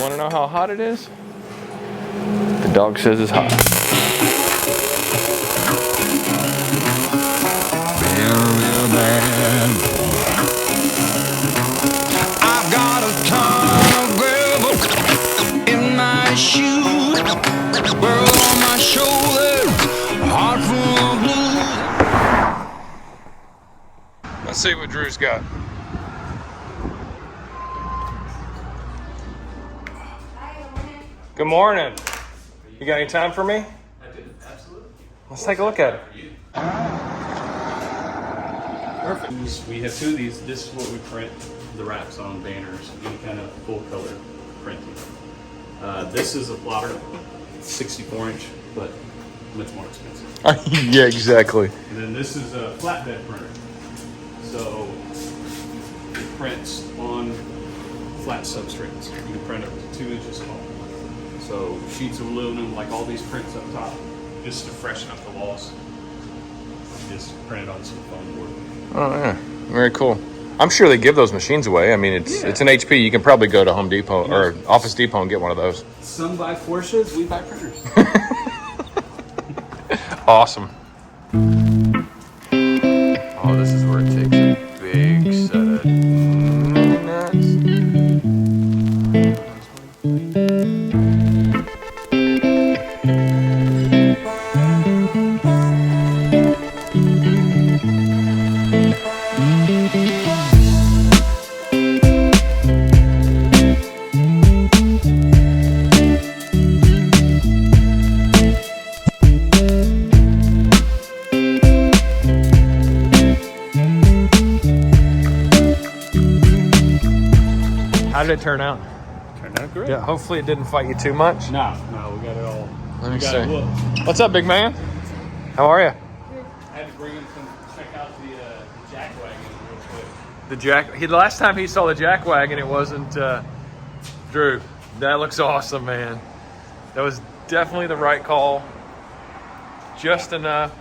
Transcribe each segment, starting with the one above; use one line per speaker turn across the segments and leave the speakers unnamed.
want to know how hot it is? The dog says it's hot. Real bad. I've got a ton of gravel in my shoes, world on my shoulders, a heart full of blues. Let's see what Drew's got. Good morning. You got any time for me?
I do, absolutely.
Let's take a look at it.
Perfect. We have two of these. This is what we print the wraps on banners, any kind of full color printing. This is a plotter, 64-inch, but much more expensive.
Yeah, exactly.
And then this is a flatbed printer. So it prints on flat substrates. You can print up to 2 inches tall. So sheets of aluminum, like all these prints up top, just to freshen up the walls. Just printed on some foam board.
Oh yeah, very cool. I'm sure they give those machines away. I mean, it's an HP. You can probably go to Home Depot or Office Depot and get one of those.
Some buy Porsches, we buy printers.
Awesome. Oh, this is where it takes a big set of nuts. How did it turn out?
Turned out great.
Yeah, hopefully it didn't fight you too much.
No, we got it all.
Let me
got
see.
it looked.
What's up, big man? How are you?
I had to bring him to check out the jack wagon real quick.
The jack. The last time he saw the jack wagon, it wasn't Drew. That looks awesome, man. That was definitely the right call. Just enough.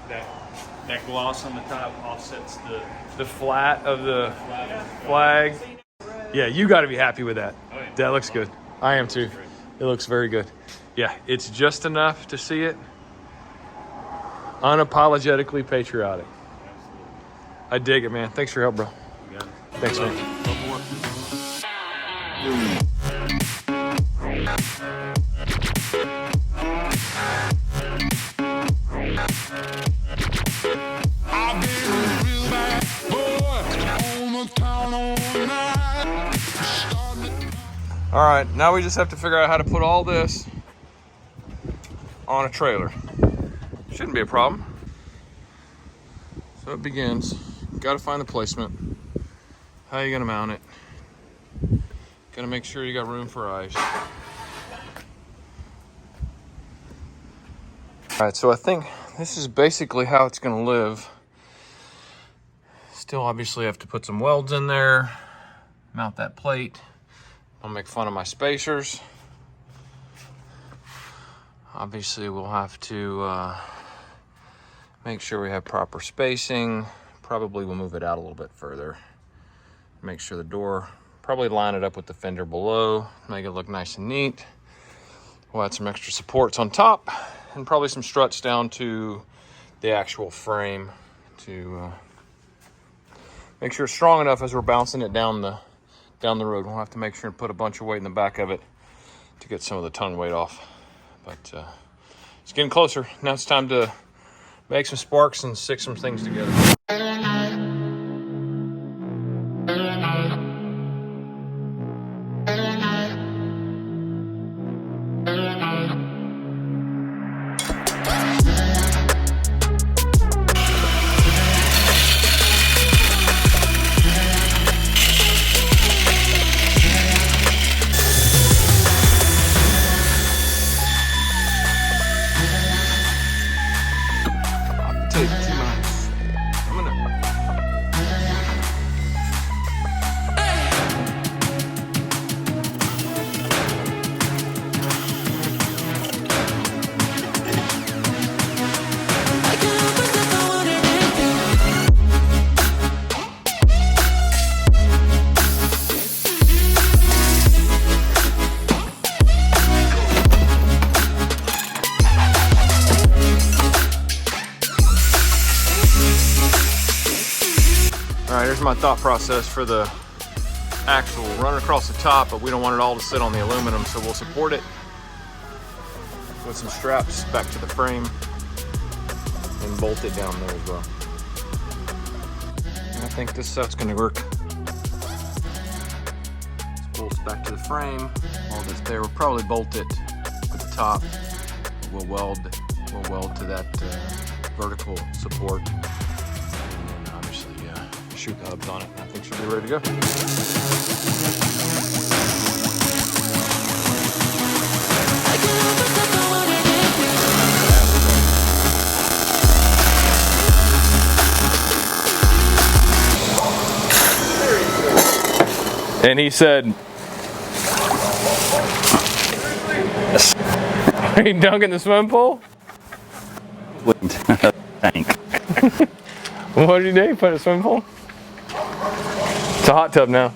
That gloss on the top offsets
The flat of the
flag.
flag. Yeah, you got to be happy with that.
Oh, yeah.
That looks good. I am too. It looks very good. Yeah, it's just enough to see it. Unapologetically patriotic. I dig it, man. Thanks for your help, bro.
You got it.
Thanks, man. All right, now we just have to figure out how to put all this on a trailer. Shouldn't be a problem. So it begins. Got to find the placement. How are you gonna mount it? Gotta make sure you got room for ice. All right, so I think this is basically how it's gonna live. Still obviously have to put some welds in there, mount that plate. Don't make fun of my spacers. Obviously we'll have to make sure we have proper spacing. Probably we'll move it out a little bit further. Make sure the door, probably line it up with the fender below, make it look nice and neat. We'll add some extra supports on top and probably some struts down to the actual frame to make sure it's strong enough as we're bouncing it down the road. We'll have to make sure and put a bunch of weight in the back of it to get some of the tongue weight off. But it's getting closer. Now it's time to make some sparks and stick some things together. All right, here's my thought process for the axle. Run it across the top, but we don't want it all to sit on the aluminum, so we'll support it with some straps back to the frame and bolt it down there as well. And I think this stuff's gonna work. Bolts back to the frame, all this there. We'll probably bolt it at the top. We'll weld to that vertical support, and then obviously shoot the hubs on it. I think she'll be ready to go. And he said, "Are you dunking the swimming pool?"
Tank.
What did you do? Put in a swimming pool? It's a hot tub now.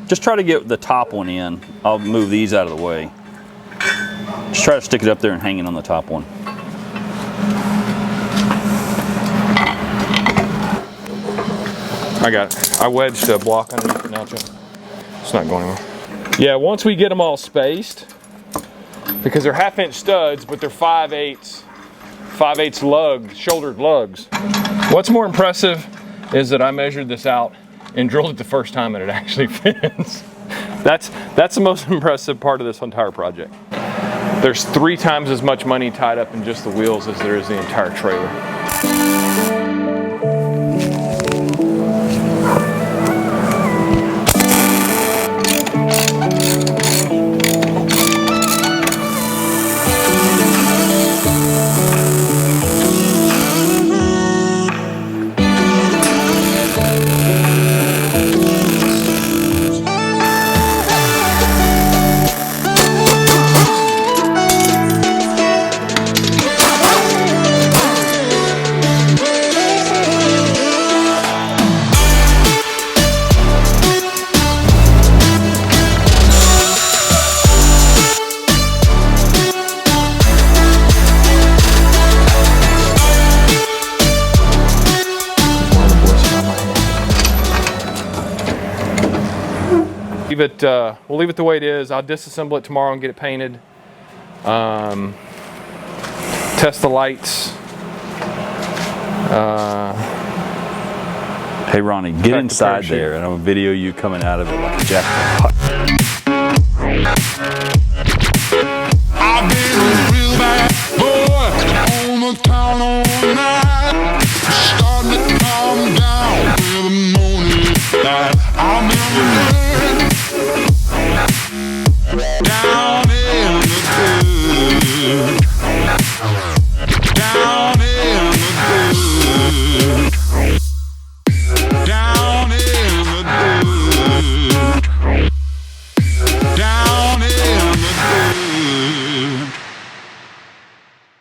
Just try to get the top one in. I'll move these out of the way. Just try to stick it up there and hang it on the top one.
I got it. I wedged a block underneath it now, Chuck. It's not going anywhere. Yeah, once we get them all spaced, because they're 1/2-inch studs, but they're 5/8 lugs, shouldered lugs. What's more impressive is that I measured this out and drilled it the first time and it actually fits. That's the most impressive part of this entire project. There's 3 times as much money tied up in just the wheels as there is the entire trailer. We'll leave it the way it is. I'll disassemble it tomorrow and get it painted. Test the lights.
Hey Ronnie, get inside there and I'll video you coming out of it like a jackpot.
I've been a real bad boy on the town all night. Starting to calm down with the morning light. I've been